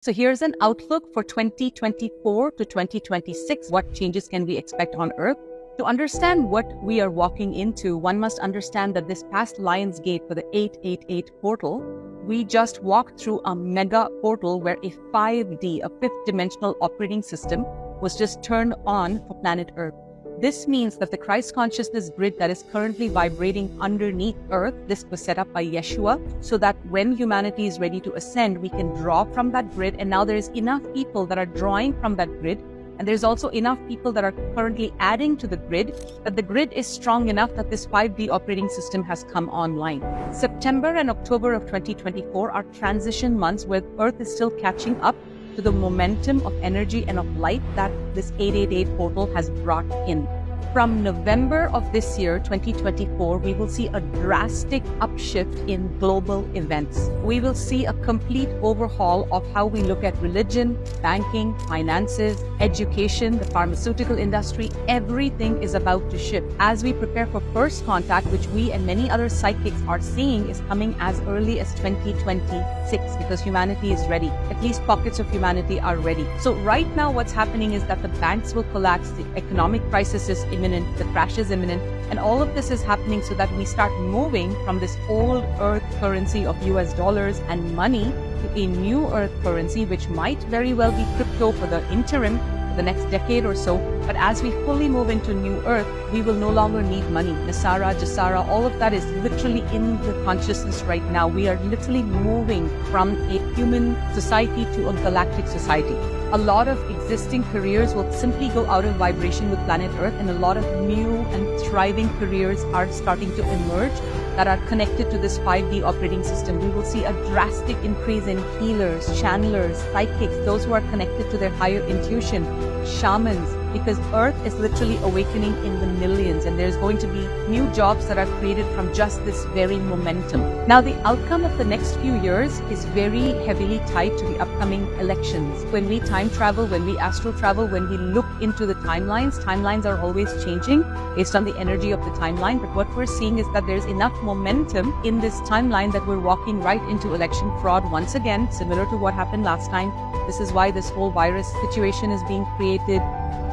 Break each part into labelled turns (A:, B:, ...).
A: So here's an outlook for 2024 to 2026. What changes can we expect on Earth? To understand what we are walking into, one must understand that this past Lion's Gate for the 888 portal, we just walked through a mega portal where a 5D, a fifth dimensional operating system, was just turned on for planet Earth. This means that the Christ consciousness grid that is currently vibrating underneath Earth, this was set up by Yeshua, so that when humanity is ready to ascend, we can draw from that grid. And now there's enough people that are drawing from that grid. And there's also enough people that are currently adding to the grid, that the grid is strong enough that this 5D operating system has come online. September and October of 2024 are transition months where Earth is still catching up to the momentum of energy and of light that this 888 portal has brought in. From November of this year, 2024, we will see a drastic upshift in global events. We will see a complete overhaul of how we look at religion, banking, finances, education, the pharmaceutical industry. Everything is about to shift. As we prepare for first contact, which we and many other psychics are seeing is coming as early as 2026, because humanity is ready. At least pockets of humanity are ready. So right now what's happening is that the banks will collapse, the economic crisis is imminent, the crash is imminent, and all of this is happening so that we start moving from this old earth currency of US dollars and money to a new earth currency, which might very well be crypto for the interim, for the next decade or so. But as we fully move into new earth, we will no longer need money. Nasara, Jasara, all of that is literally in the consciousness right now. We are literally moving from a human society to a galactic society. A lot of existing careers will simply go out of vibration with planet Earth, and a lot of new and thriving careers are starting to emerge that are connected to this 5D operating system. We will see a drastic increase in healers, channelers, psychics, those who are connected to their higher intuition, shamans, because Earth is literally awakening in the millions, and there's going to be new jobs that are created from just this very momentum. Now, the outcome of the next few years is very heavily tied to the upcoming elections. When we time travel, when we astral travel, when we look into the timelines are always changing based on the energy of the timeline. But what we're seeing is that there's enough momentum in this timeline that we're walking right into election fraud once again, similar to what happened last time. This is why this whole virus situation is being created.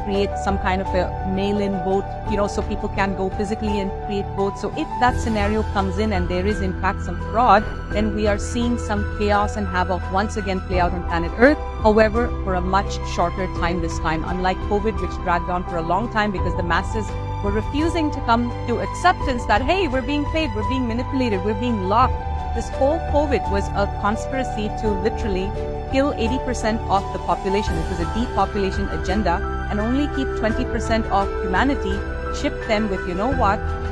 A: Create some kind of a mail-in vote, so people can go physically and create votes. So if that scenario comes in and there is in fact some fraud, then we are seeing some chaos and havoc once again play out on planet Earth. However, for a much shorter time this time, unlike COVID, which dragged on for a long time because the masses were refusing to come to acceptance that, hey, we're being played, we're being manipulated, we're being locked. This whole COVID was a conspiracy to literally kill 80% of the population. It was a depopulation agenda, and only keep 20% of humanity, ship them with,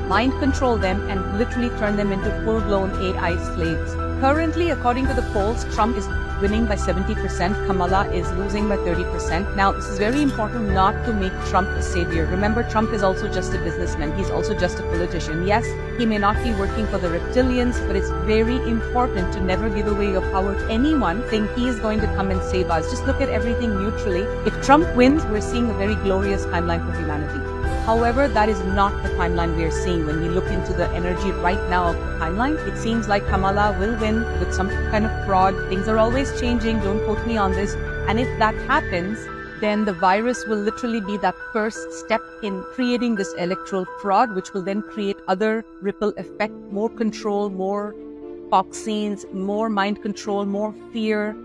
A: mind control them and literally turn them into full-blown AI slaves. Currently, according to the polls, Trump is winning by 70%, Kamala is losing by 30%. Now, this is very important not to make Trump a savior. Remember, Trump is also just a businessman. He's also just a politician. Yes, he may not be working for the reptilians, but it's very important to never give away your power to anyone saying he is going to come and save us. Just look at everything neutrally. If Trump wins, we're seeing a very glorious timeline for humanity. However, that is not the timeline we are seeing. When we look into the energy right now of the timeline, it seems like Kamala will win with some kind of fraud. Things are always changing. Don't quote me on this. And if that happens, then the virus will literally be that first step in creating this electoral fraud, which will then create other ripple effect, more control, more vaccines, more mind control, more fear.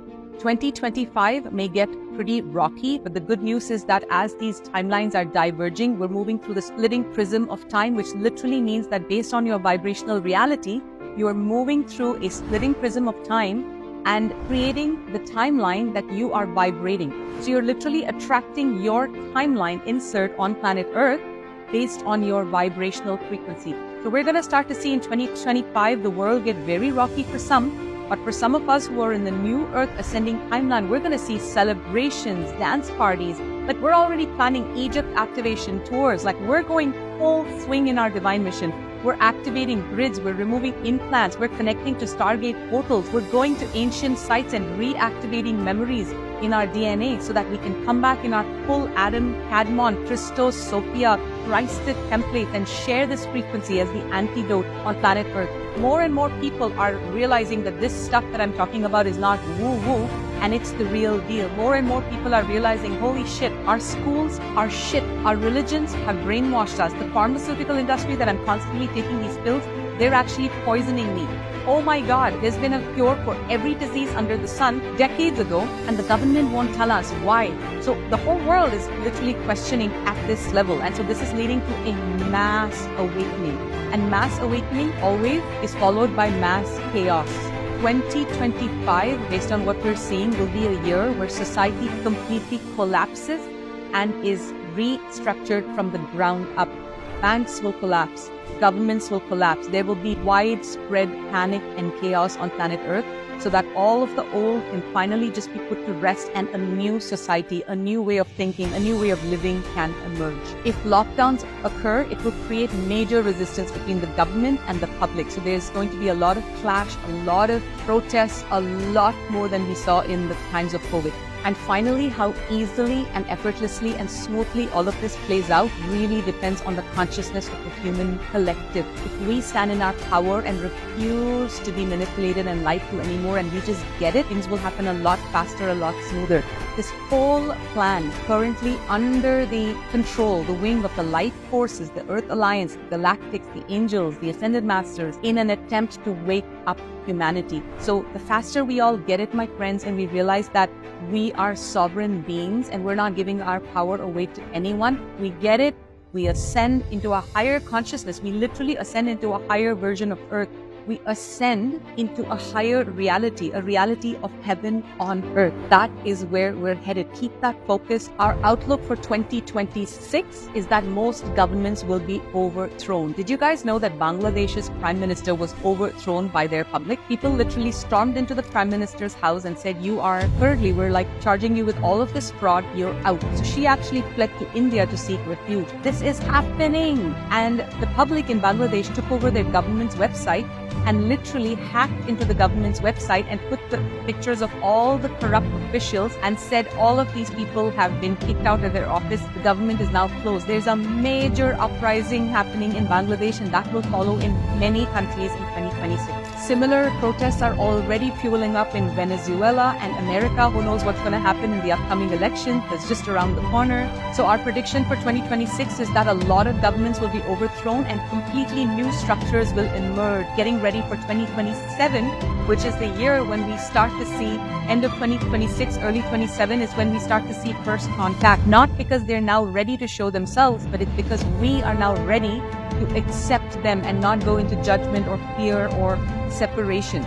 A: 2025 may get pretty rocky, but the good news is that as these timelines are diverging, we're moving through the splitting prism of time, which literally means that based on your vibrational reality, you are moving through a splitting prism of time and creating the timeline that you are vibrating. So you're literally attracting your timeline insert on planet Earth based on your vibrational frequency. So we're going to start to see in 2025 the world get very rocky for some. But for some of us who are in the new Earth ascending timeline, we're going to see celebrations, dance parties. Like we're already planning Egypt activation tours. Like we're going full swing in our divine mission. We're activating grids. We're removing implants. We're connecting to Stargate portals. We're going to ancient sites and reactivating memories in our DNA so that we can come back in our full Adam, Cadmon, Christos, Sophia, Christed template and share this frequency as the antidote on planet Earth. More and more people are realizing that this stuff that I'm talking about is not woo-woo, and it's the real deal. More and more people are realizing, holy shit, our schools are shit. Our religions have brainwashed us. The pharmaceutical industry that I'm constantly taking these pills, they're actually poisoning me. Oh my God, there's been a cure for every disease under the sun decades ago, and the government won't tell us why. So the whole world is literally questioning at this level. And so this is leading to a mass awakening. And mass awakening always is followed by mass chaos. 2025, based on what we're seeing, will be a year where society completely collapses and is restructured from the ground up. Banks will collapse. Governments will collapse. There will be widespread panic and chaos on planet Earth so that all of the old can finally just be put to rest and a new society, a new way of thinking, a new way of living can emerge. If lockdowns occur, it will create major resistance between the government and the public. So there's going to be a lot of clash, a lot of protests, a lot more than we saw in the times of COVID. And finally, how easily and effortlessly and smoothly all of this plays out really depends on the consciousness of the human collective. If we stand in our power and refuse to be manipulated and lied to anymore, and we just get it, things will happen a lot faster, a lot smoother. This whole plan currently under the control, the wing of the light forces, the Earth Alliance, the Galactics, the Angels, the Ascended Masters, in an attempt to wake up humanity. So the faster we all get it, my friends, and we realize that we are sovereign beings and we're not giving our power away to anyone, we get it, we ascend into a higher consciousness. We literally ascend into a higher version of Earth. We ascend into a higher reality, a reality of heaven on earth. That is where we're headed. Keep that focus. Our outlook for 2026 is that most governments will be overthrown. Did you guys know that Bangladesh's prime minister was overthrown by their public? People literally stormed into the prime minister's house and said, thirdly, we're like charging you with all of this fraud, you're out. So she actually fled to India to seek refuge. This is happening. And the public in Bangladesh took over their government's website and literally hacked into the government's website and put the pictures of all the corrupt officials and said all of these people have been kicked out of their office. The government is now closed. There's a major uprising happening in Bangladesh, and that will follow in many countries in 2026. Similar protests are already fueling up in Venezuela and America. Who knows what's going to happen in the upcoming election? That's just around the corner. So our prediction for 2026 is that a lot of governments will be overthrown and completely new structures will emerge. Getting ready for 2027, which is the year when we start to see end of 2026, early 27 is when we start to see first contact. Not because they're now ready to show themselves, but it's because we are now ready to accept them and not go into judgment or fear or separation.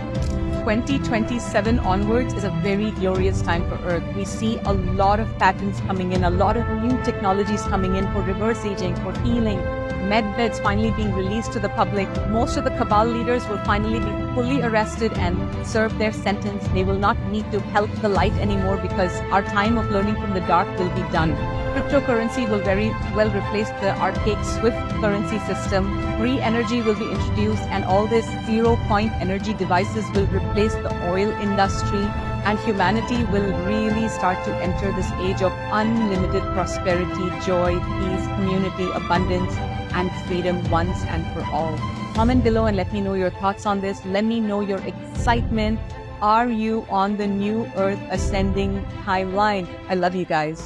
A: 2027 onwards is a very glorious time for Earth. We see a lot of patents coming in, a lot of new technologies coming in for reverse aging, for healing, medbeds finally being released to the public. Most of the cabal leaders will finally be fully arrested and serve their sentence. They will not need to help the light anymore because our time of learning from the dark will be done. Cryptocurrency will very well replace the archaic SWIFT currency system. Free energy will be introduced, and all these zero-point energy devices will replace the oil industry, and humanity will really start to enter this age of unlimited prosperity, joy, peace, community, abundance, and freedom once and for all. Comment below and let me know your thoughts on this. Let me know your excitement. Are you on the new Earth ascending timeline? I love you guys.